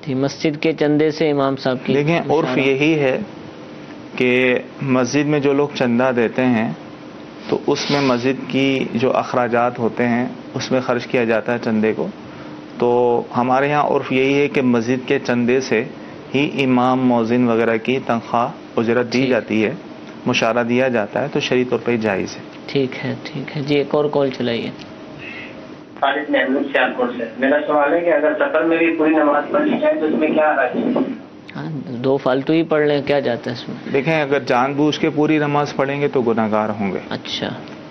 جی، مسجد کے چندے سے امام صاحب کی؟ دیکھیں، عرف یہی ہے کہ مسجد میں جو لوگ چندہ دیتے ہیں تو اس میں مسجد کی جو اخراجات ہوتے ہیں اس میں خرچ کیا جاتا ہے چندے کو، تو ہمارے ہاں عرف یہی ہے کہ مسجد کے چندے سے ہی امام مؤذن وغیرہ کی تنخواہ اجرت دی جاتی ہے، مشارہ دیا جاتا ہے، تو شرعی طور پہ جائز ہے۔ ٹھیک ہے، ٹھیک ہے جی، ایک اور کال چلائیے۔ خالد محمود سیالکوٹ سے میرا سوال ہے کہ اگر سفر میں بھی پوری نماز پڑھنی چاہے تو اس میں کیا حرج ہے؟ 2 فالتو ہی پڑھ لیں، کیا جاتا ہے اس میں؟ دیکھیں، اگر جان بوجھ کے پوری نماز پڑھیں گے تو گناہ گار ہوں گے۔ اچھا،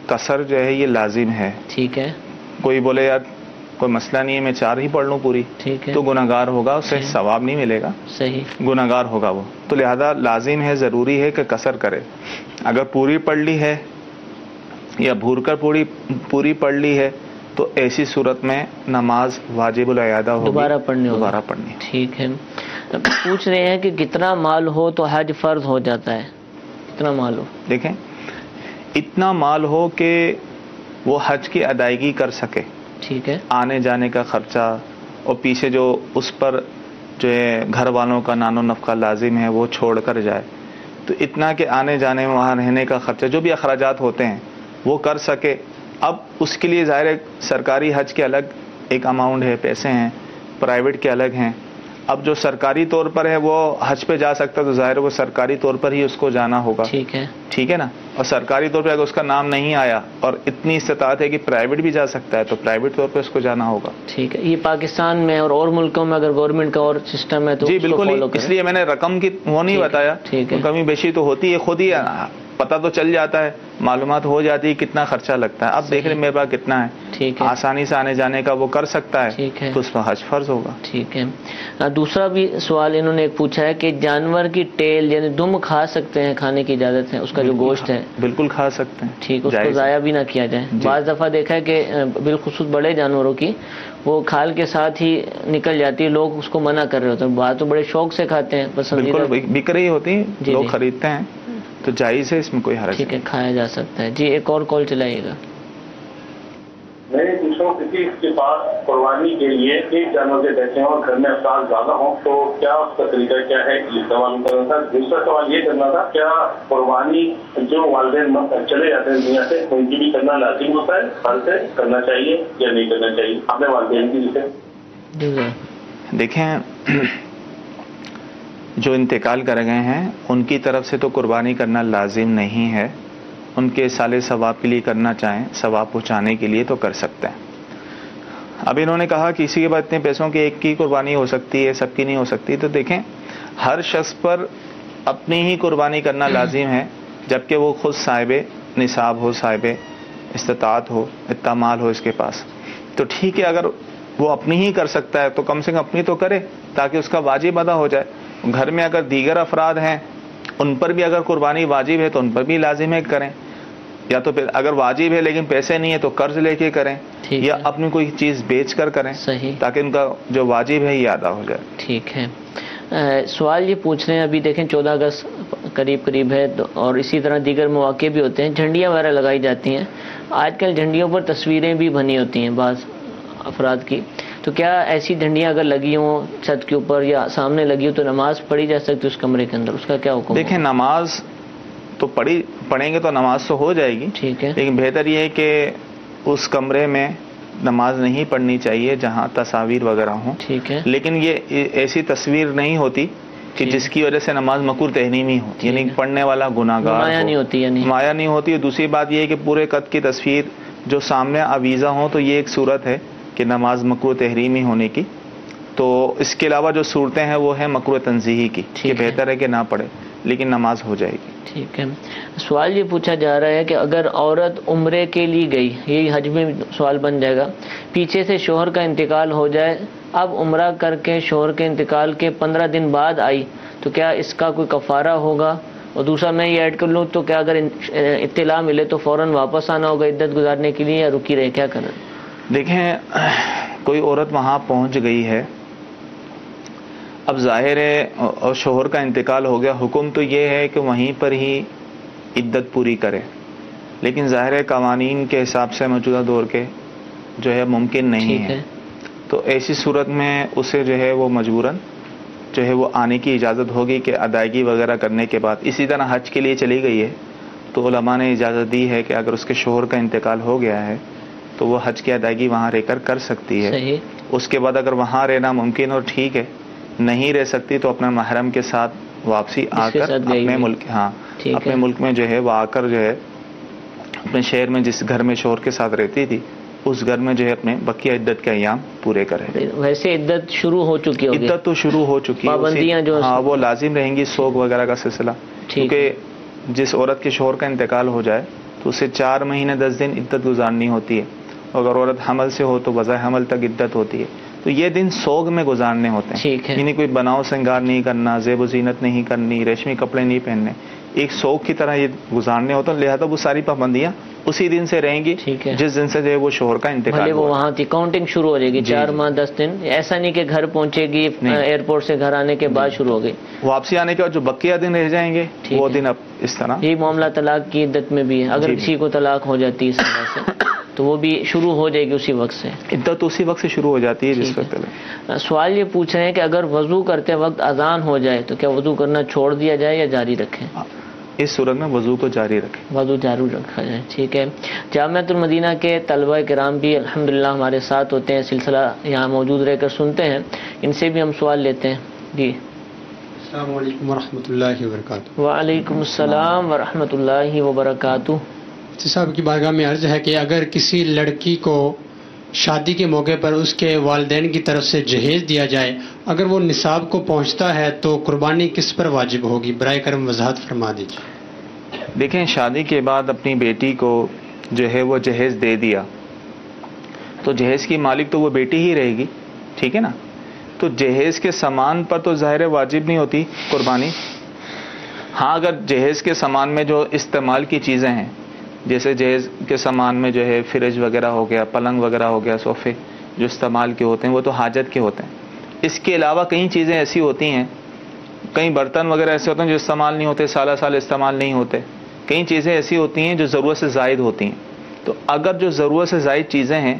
قصر جو ہے یہ لازم ہے۔ ٹھیک ہے، کوئی بولے یار کوئی مسئلہ نہیں ہے، میں 4 ہی پڑھ لوں پوری، ٹھیک ہے، تو گناہ گار ہوگا، اسے ثواب نہیں ملے گا، صحیح، گناہ گار ہوگا وہ، تو لہذا لازم ہے، ضروری ہے کہ قصر کرے۔ اگر پوری پڑھ لی ہے یا بھول کر پوری پڑھ لی ہے تو ایسی صورت میں نماز واجب الاعادہ ہوگی، دوبارہ پڑھنی۔ ٹھیک ہے، پوچھ رہے ہیں کہ کتنا مال ہو تو حج فرض ہو جاتا ہے؟ کتنا مال ہو؟ دیکھیں، اتنا مال ہو کہ وہ حج کی ادائیگی کر سکے، ٹھیک ہے، آنے جانے کا خرچہ، اور پیچھے جو اس پر جو ہے گھر والوں کا نان و نفقہ لازم ہے وہ چھوڑ کر جائے، تو اتنا کہ آنے جانے میں وہاں رہنے کا خرچہ، جو بھی اخراجات ہوتے ہیں وہ کر سکے۔ اب اس کے لیے ظاہر ہے سرکاری حج کے الگ ایک اماؤنٹ ہے، پیسے ہیں، پرائیویٹ کے الگ ہیں۔ اب جو سرکاری طور پر ہے وہ حج پہ جا سکتا ہے تو ظاہر ہے وہ سرکاری طور پر ہی اس کو جانا ہوگا، ٹھیک ہے، ٹھیک ہے نا۔ اور سرکاری طور پہ اگر اس کا نام نہیں آیا اور اتنی استطاعت ہے کہ پرائیویٹ بھی جا سکتا ہے تو پرائیویٹ طور پہ اس کو جانا ہوگا۔ ٹھیک ہے۔ یہ پاکستان میں اور ملکوں میں اگر گورنمنٹ کا اور سسٹم ہے تو جی اس کو بالکل، follow کریں۔ اس لیے میں نے رقم کی وہ نہیں بتایا، ٹھیک ہے، کمی بیشی تو ہوتی ہے، خود ہی پتہ تو چل جاتا ہے، معلومات ہو جاتی ہے کتنا خرچہ لگتا ہے۔ اب دیکھ لیں میرے پاس کتنا ہے، ٹھیک ہے، آسانی سے آنے جانے کا وہ کر سکتا ہے، ٹھیک ہے، تو اس پر حج فرض ہوگا۔ ٹھیک ہے۔ دوسرا بھی سوال انہوں نے ایک پوچھا ہے کہ جانور کی ٹیل یعنی دم کھا سکتے ہیں، کھانے کی اجازت ہے، اس کا جو گوشت ہے، بالکل کھا سکتے ہیں، ٹھیک، اس کو جائز ہے۔ ضائع بھی نہ کیا جائے۔ بعض دفعہ دیکھا ہے کہ بالخصوص بڑے جانوروں کی وہ کھال کے ساتھ ہی نکل جاتی ہے، لوگ اس کو منع کر رہے ہوتے ہیں، بعض تو بڑے شوق سے کھاتے ہیں، پسندیدہ، بالکل بک رہی ہوتی ہیں، جی، لوگ جی، خریدتے ہیں، تو جائز ہے، اس میں کوئی حرج ٹھیک ہے، نہیں۔ کھایا جا سکتا ہے۔ جی ایک اور کال چلائیے گا۔ میں یہ پوچھ رہا ہوں کسی کے پاس قربانی کے لیے ایک جانور کے بیٹھے ہوں اور گھر میں افراد زیادہ ہوں تو کیا اس کا طریقہ کیا ہے، یہ سوال کرنا تھا۔ دوسرا سوال یہ کرنا تھا، کیا قربانی جو والدین چلے جاتے ہیں دنیا سے ان کی بھی کرنا لازم ہوتا ہے، فرض ہے، کرنا چاہیے یا نہیں کرنا چاہیے اپنے والدین کی جسے؟ دیکھیں، جو انتقال کر گئے ہیں ان کی طرف سے تو قربانی کرنا لازم نہیں ہے، ان کے سال ثواب کے لیے کرنا چاہیں، ثواب پہنچانے کے لیے تو کر سکتے ہیں۔ اب انہوں نے کہا کسی کے بعد اتنے پیسوں کی ایک کی قربانی ہو سکتی ہے، سب کی نہیں ہو سکتی، تو دیکھیں ہر شخص پر اپنی ہی قربانی کرنا لازم ہے، جبکہ وہ خود صاحب نصاب ہو، صاحب استطاعت ہو، اتنا مال ہو اس کے پاس، تو ٹھیک ہے، اگر وہ اپنی ہی کر سکتا ہے تو کم سے کم اپنی تو کرے تاکہ اس کا واجب ادا ہو جائے۔ گھر میں اگر دیگر افراد ہیں ان پر بھی اگر قربانی واجب ہے تو ان پر بھی لازم ہے کریں، یا تو پھر اگر واجب ہے لیکن پیسے نہیں ہے تو قرض لے کے کریں، یا اپنی کوئی چیز بیچ کر کریں، صحیح، تاکہ ان کا جو واجب ہے یہ ادا ہو جائے۔ ٹھیک ہے۔ سوال یہ پوچھ رہے ہیں، ابھی دیکھیں 14 اگست قریب ہے اور اسی طرح دیگر مواقع بھی ہوتے ہیں، جھنڈیاں وغیرہ لگائی جاتی ہیں، آج کل جھنڈیوں پر تصویریں بھی بنی ہوتی ہیں بعض افراد کی، تو کیا ایسی جھنڈیاں اگر لگی ہوں چھت کے اوپر یا سامنے لگی ہو تو نماز پڑھی جا سکتی اس کمرے کے اندر، اس کا کیا حکم؟ دیکھیں نماز تو پڑھیں گے تو نماز تو ہو جائے گی، ٹھیک ہے، لیکن بہتر یہ ہے کہ اس کمرے میں نماز نہیں پڑھنی چاہیے جہاں تصاویر وغیرہ ہوں، ٹھیک ہے، لیکن یہ ایسی تصویر نہیں ہوتی کہ جس کی وجہ سے نماز مکروہ تحریمی ہو، یعنی پڑھنے والا گناہ گار نمایاں نہیں ہوتی، یعنی نمایاں نہیں ہوتی ہے۔ دوسری بات یہ ہے کہ پورے قد کی تصویر جو سامنے آویزہ ہوں تو یہ ایک صورت ہے کہ نماز مکروہ تحریمی ہونے کی، تو اس کے علاوہ جو صورتیں ہیں وہ ہیں مکروہ تنزیہی کی، کہ بہتر ہے کہ نہ پڑھے، لیکن نماز ہو جائے گی۔ ٹھیک ہے۔ سوال یہ پوچھا جا رہا ہے کہ اگر عورت عمرے کے لیے گئی، یہی حج میں سوال بن جائے گا، پیچھے سے شوہر کا انتقال ہو جائے، اب عمرہ کر کے شوہر کے انتقال کے 15 دن بعد آئی تو کیا اس کا کوئی کفارہ ہوگا؟ اور دوسرا میں یہ ایڈ کر لوں تو کیا اگر اطلاع ملے تو فوراً واپس آنا ہوگا عدت گزارنے کے لیے یا رکی رہے، کیا کریں؟ دیکھیں کوئی عورت وہاں پہنچ گئی ہے، اب ظاہر ہے اور شوہر کا انتقال ہو گیا، حکم تو یہ ہے کہ وہیں پر ہی عدت پوری کرے، لیکن ظاہر ہے قوانین کے حساب سے موجودہ دور کے جو ہے ممکن نہیں ہے، تو ایسی صورت میں اسے جو ہے وہ مجبوراً جو ہے وہ آنے کی اجازت ہوگی کہ ادائیگی وغیرہ کرنے کے بعد۔ اسی طرح حج کے لیے چلی گئی ہے تو علماء نے اجازت دی ہے کہ اگر اس کے شوہر کا انتقال ہو گیا ہے تو وہ حج کی ادائیگی وہاں رہ کر کر سکتی ہے۔ اس کے بعد اگر وہاں رہنا ممکن اور ٹھیک ہے، نہیں رہ سکتی تو اپنے محرم کے ساتھ واپسی آ کر اپنے ملک میں جو ہے وہ آ کر جو ہے اپنے شہر میں جس گھر میں شوہر کے ساتھ رہتی تھی اس گھر میں جو ہے اپنے بقیہ عدت کے ایام پورے کرے۔ ویسے عدت شروع ہو چکی ہوگی، عدت تو شروع ہو چکی ہے، پابندیاں جو وہ لازم رہیں گی، سوگ وغیرہ کا سلسلہ، کیونکہ جس عورت کے شوہر کا انتقال ہو جائے تو اسے 4 مہینے 10 دن عدت گزارنی ہوتی ہے، اگر عورت حمل سے ہو تو وضع حمل تک عدت ہوتی ہے، تو یہ دن سوگ میں گزارنے ہوتے ہیں، یعنی کوئی بناؤ سنگار نہیں کرنا، زیب و زینت نہیں کرنی، ریشمی کپڑے نہیں پہننے، ایک شوق کی طرح یہ گزارنے ہوتے ہیں، لہذا وہ ساری پابندیاں اسی دن سے رہیں گی جس دن سے جو ہے وہ شوہر کا انتقال وہ وہاں تھی کاؤنٹنگ شروع ہو جائے گی 4 ماہ 10 دن، ایسا نہیں کہ گھر پہنچے گی ایئرپورٹ سے گھر آنے کے بعد شروع ہو گئی، واپسی آنے کے بعد جو بقیہ دن رہ جائیں گے وہ دن اب اس طرح. یہ معاملہ طلاق کی عدت میں بھی ہے، اگر کسی کو طلاق ہو جاتی ہے اس طرح سے تو وہ بھی شروع ہو جائے گی اسی وقت سے، عدت اسی وقت سے شروع ہو جاتی ہے جس وقت پہلے. سوال یہ پوچھ رہے ہیں کہ اگر وضو کرتے وقت اذان ہو جائے تو کیا وضو کرنا چھوڑ دیا جائے یا جاری رکھیں؟ اس صورت میں وضو کو جاری رکھیں، وضو جاری رکھا جائے. ٹھیک ہے. جامعۃ المدینہ کے طلبہ کرام بھی الحمدللہ ہمارے ساتھ ہوتے ہیں، سلسلہ یہاں موجود رہ کر سنتے ہیں، ان سے بھی ہم سوال لیتے ہیں. جی السلام علیکم ورحمۃ اللہ وبرکاتہ. وعلیکم السلام ورحمۃ اللہ وبرکاتہ. مفتی صاحب کی بارگاہ میں عرض ہے کہ اگر کسی لڑکی کو شادی کے موقع پر اس کے والدین کی طرف سے جہیز دیا جائے، اگر وہ نصاب کو پہنچتا ہے تو قربانی کس پر واجب ہوگی؟ برائے کرم وضاحت فرما دیجیے. دیکھیں، شادی کے بعد اپنی بیٹی کو جو ہے وہ جہیز دے دیا تو جہیز کی مالک تو وہ بیٹی ہی رہے گی، ٹھیک ہے نا. تو جہیز کے سامان پر تو ظاہر واجب نہیں ہوتی قربانی. ہاں اگر جہیز کے سامان میں جو استعمال کی چیزیں ہیں، جیسے جہیز کے سامان میں جو ہے فریج وغیرہ ہو گیا، پلنگ وغیرہ ہو گیا، صوفے جو استعمال کے ہوتے ہیں وہ تو حاجت کے ہوتے ہیں. اس کے علاوہ کئی چیزیں ایسی ہوتی ہیں، کئی برتن وغیرہ ایسے ہوتے ہیں جو استعمال نہیں ہوتے، سالہ سال استعمال نہیں ہوتے. کئی چیزیں ایسی ہوتی ہیں جو ضرورت سے زائد ہوتی ہیں. تو اگر جو ضرورت سے زائد چیزیں ہیں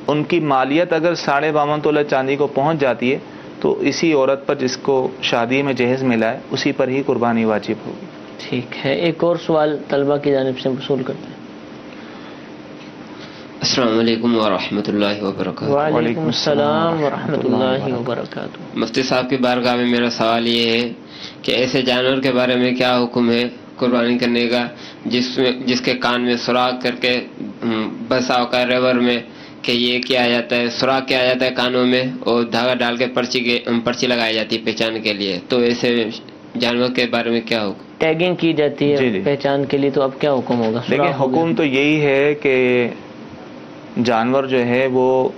ان کی مالیت اگر 52.5 تولہ چاندی کو پہنچ جاتی ہے تو اسی عورت پر جس کو شادی میں جہیز ملا ہے اسی پر ہی قربانی واجب ہوگی. ٹھیک ہے. ایک اور سوال طلبہ کی جانب سے وصول کرتے ہیں. السلام علیکم ورحمۃ اللہ وبرکاتہ. وعلیکم السلام ورحمۃ اللہ وبرکاتہ. مفتی صاحب کی بارگاہ میں میرا سوال یہ ہے کہ ایسے جانور کے بارے میں کیا حکم ہے قربانی کرنے کا جس کے کان میں سوراخ کر کے بسا ہوگا ریور میں کہ یہ کیا جاتا ہے، سوراخ کیا جاتا ہے کانوں میں اور دھاگا ڈال کے پرچی لگائی جاتی ہے پہچان کے لیے، تو ایسے جانور کے بارے میں کیا حکم؟ ٹیگنگ کی جاتی ہے پہچان کے لیے، تو اب کیا حکم ہوگا؟ دیکھیں، حکم تو یہی ہے کہ جانور جو ہے وہ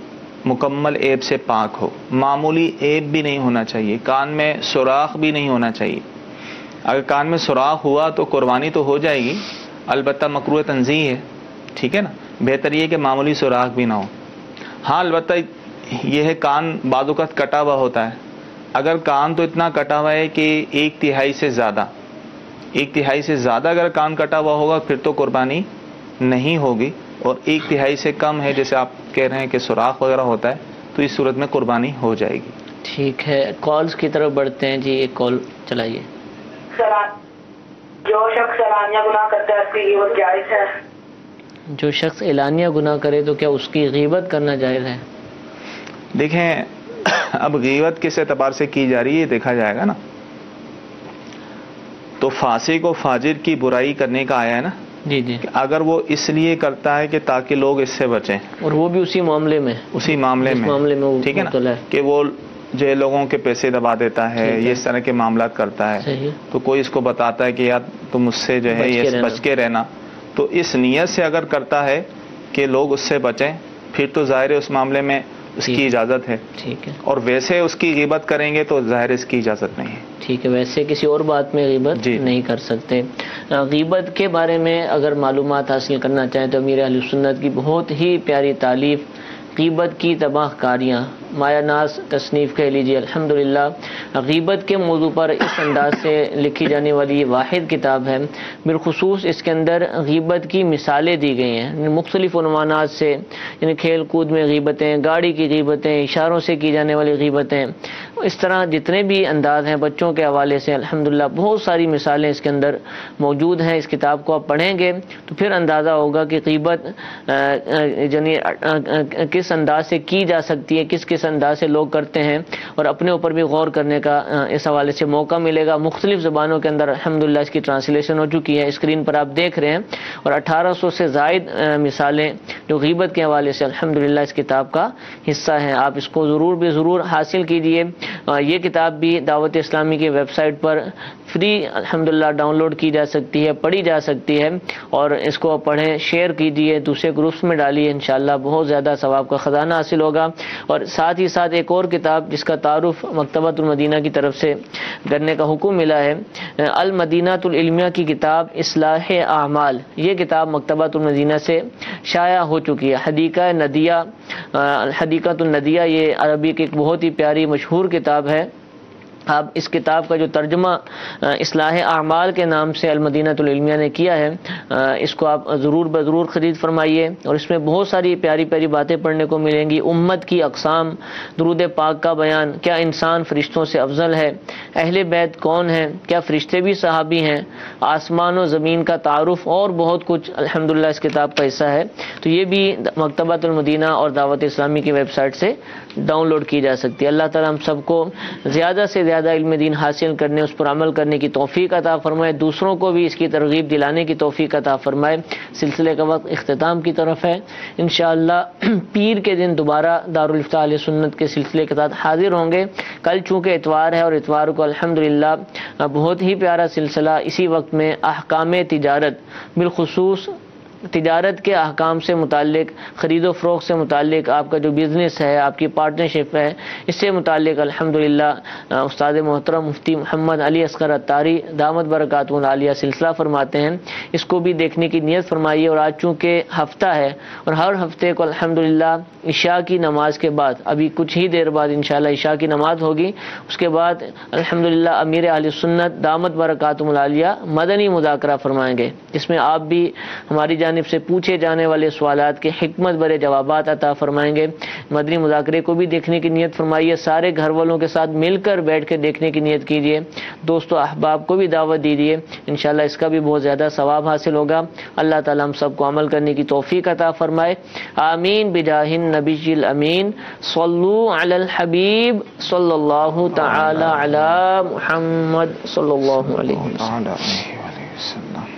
مکمل عیب سے پاک ہو، معمولی عیب بھی نہیں ہونا چاہیے، کان میں سوراخ بھی نہیں ہونا چاہیے. اگر کان میں سوراخ ہوا تو قربانی تو ہو جائے گی، البتہ مکروہ تنزیہ ہے، ٹھیک ہے نا. بہتر یہ کہ معمولی سوراخ بھی نہ ہو. ہاں البتہ یہ ہے کان بعض اوقات کٹا ہوا ہوتا ہے. اگر کان تو اتنا کٹا ہوا ہے کہ 1/3 سے زیادہ اگر کان کٹا ہوا ہوگا پھر تو قربانی نہیں ہوگی، اور 1/3 سے کم ہے جیسے آپ کہہ رہے ہیں کہ سوراخ وغیرہ ہوتا ہے تو اس صورت میں قربانی ہو جائے گی. ٹھیک ہے. کالز کی طرف بڑھتے ہیں. جی ایک کال چلائیے. جو شخص اعلانیہ گناہ کرتا ہے اس کی غیبت جائز ہے؟ جو شخص اعلانیہ گناہ کرے تو کیا اس کی غیبت کرنا جائز ہے؟ دیکھیں، اب غیبت کس اعتبار سے کی جا رہی ہے دیکھا جائے گا نا. تو فاسق و فاجر کی برائی کرنے کا آیا ہے نا. جی جی. اگر وہ اس لیے کرتا ہے کہ تاکہ لوگ اس سے بچیں، اور وہ بھی اسی معاملے میں ٹھیک ہے نا، کہ وہ جو لوگوں کے پیسے دبا دیتا ہے، یہ اس طرح کے معاملات کرتا ہے، تو کوئی اس کو بتاتا ہے کہ یار تم اس سے جو ہے یہ بچ کے رہنا، تو اس نیت سے اگر کرتا ہے کہ لوگ اس سے بچیں پھر تو ظاہر ہے اس معاملے میں اس کی اجازت ہے. ٹھیک ہے. اور ویسے اس کی غیبت کریں گے تو ظاہر اس کی اجازت نہیں ہے. ٹھیک ہے. ویسے کسی اور بات میں غیبت نہیں کر سکتے. غیبت کے بارے میں اگر معلومات حاصل کرنا چاہیں تو امیر اہل سنت کی بہت ہی پیاری تالیف غیبت کی تباہ کاریاں مایا ناز تصنیف کہہ لیجیے. الحمدللہ غیبت کے موضوع پر اس انداز سے لکھی جانے والی یہ واحد کتاب ہے. بالخصوص اس کے اندر غیبت کی مثالیں دی گئی ہیں مختلف عنوانات سے، یعنی کھیل کود میں غیبتیں، گاڑی کی غیبتیں، اشاروں سے کی جانے والی غیبتیں، اس طرح جتنے بھی انداز ہیں بچوں کے حوالے سے الحمدللہ بہت ساری مثالیں اس کے اندر موجود ہیں. اس کتاب کو آپ پڑھیں گے تو پھر اندازہ ہوگا کہ غیبت یعنی کس انداز سے کی جا سکتی ہے، کس انداز سے لوگ کرتے ہیں، اور اپنے اوپر بھی غور کرنے کا اس حوالے سے موقع ملے گا. مختلف زبانوں کے اندر الحمدللہ اس کی ٹرانسلیشن ہو چکی ہے، اسکرین پر آپ دیکھ رہے ہیں، اور 1800 سے زائد مثالیں جو غیبت کے حوالے سے الحمدللہ اس کتاب کا حصہ ہیں. آپ اس کو ضرور حاصل کیجئے. یہ کتاب بھی دعوت اسلامی کی ویب سائٹ پر فری الحمدللہ ڈاؤن لوڈ کی جا سکتی ہے، پڑھی جا سکتی ہے، اور اس کو پڑھیں، شیئر کیجیے، دوسرے گروپس میں ڈالیے، انشاءاللہ بہت زیادہ ثواب کا خزانہ حاصل ہوگا۔ اور ساتھ ہی ساتھ ایک اور کتاب جس کا تعارف مکتبۃ المدینہ کی طرف سے کرنے کا حکم ملا ہے، المدینۃ العلمیہ کی کتاب اصلاح اعمال، یہ کتاب مکتبۃ المدینہ سے شائع ہو چکی ہے۔ حدیقہ ندیہ، حدیقۃ الندیہ، یہ عربی کی ایک بہت ہی پیاری مشہور کتاب ہے۔ آپ اس کتاب کا جو ترجمہ اصلاح اعمال کے نام سے المدینۃ العلمیہ نے کیا ہے، اس کو آپ ضرور خرید فرمائیے، اور اس میں بہت ساری پیاری پیاری باتیں پڑھنے کو ملیں گی۔ امت کی اقسام، درود پاک کا بیان، کیا انسان فرشتوں سے افضل ہے، اہل بیت کون ہیں، کیا فرشتے بھی صحابی ہیں، آسمان و زمین کا تعارف، اور بہت کچھ الحمدللہ اس کتاب کا حصہ ہے۔ تو یہ بھی مکتبۃ المدینہ اور دعوت اسلامی کی ویب سائٹ سے ڈاؤن لوڈ کی جا سکتی ہے۔ اللہ تعالیٰ ہم سب کو زیادہ سے زیادہ علم دین حاصل کرنے، اس پر عمل کرنے کی توفیق عطا فرمائے، دوسروں کو بھی اس کی ترغیب دلانے کی توفیق عطا فرمائے۔ سلسلے کا وقت اختتام کی طرف ہے، انشاءاللہ پیر کے دن دوبارہ دارالفتاء اہل سنت کے سلسلے کے ساتھ حاضر ہوں گے۔ کل چونکہ اتوار ہے، اور اتوار کو الحمدللہ بہت ہی پیارا سلسلہ اسی وقت میں احکام تجارت، بالخصوص تجارت کے احکام سے متعلق، خرید و فروخت سے متعلق، آپ کا جو بزنس ہے، آپ کی پارٹنرشپ ہے، اس سے متعلق الحمدللہ استاد محترم مفتی محمد علی اصغر عطاری دامت برکاتہ العالیہ سلسلہ فرماتے ہیں، اس کو بھی دیکھنے کی نیت فرمائیے۔ اور آج چونکہ ہفتہ ہے، اور ہر ہفتے کو الحمدللہ عشاء کی نماز کے بعد، ابھی کچھ ہی دیر بعد انشاءاللہ عشاء کی نماز ہوگی، اس کے بعد الحمدللہ امیر اہل سنت دامت برکاتہ العالیہ مدنی مذاکرہ فرمائیں گے، جس میں آپ بھی ہماری جانب سے پوچھے جانے والے سوالات کے حکمت بھرے جوابات عطا فرمائیں گے۔ مدنی مذاکرے کو بھی دیکھنے کی نیت فرمائیے، سارے گھر والوں کے ساتھ مل کر بیٹھ کے دیکھنے کی نیت کیجیے، دوستو احباب کو بھی دعوت دیجیے، انشاءاللہ اس کا بھی بہت زیادہ ثواب حاصل ہوگا۔ اللہ تعالی ہم سب کو عمل کرنے کی توفیق عطا فرمائے، آمین بجاہ النبی الامین، صلو علی الحبیب صلی اللہ تعالی علی محمد صلی اللہ علیہ وسلم۔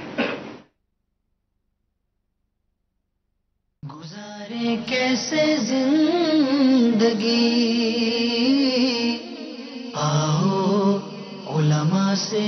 گزارے کیسے زندگی، آؤ علماء سے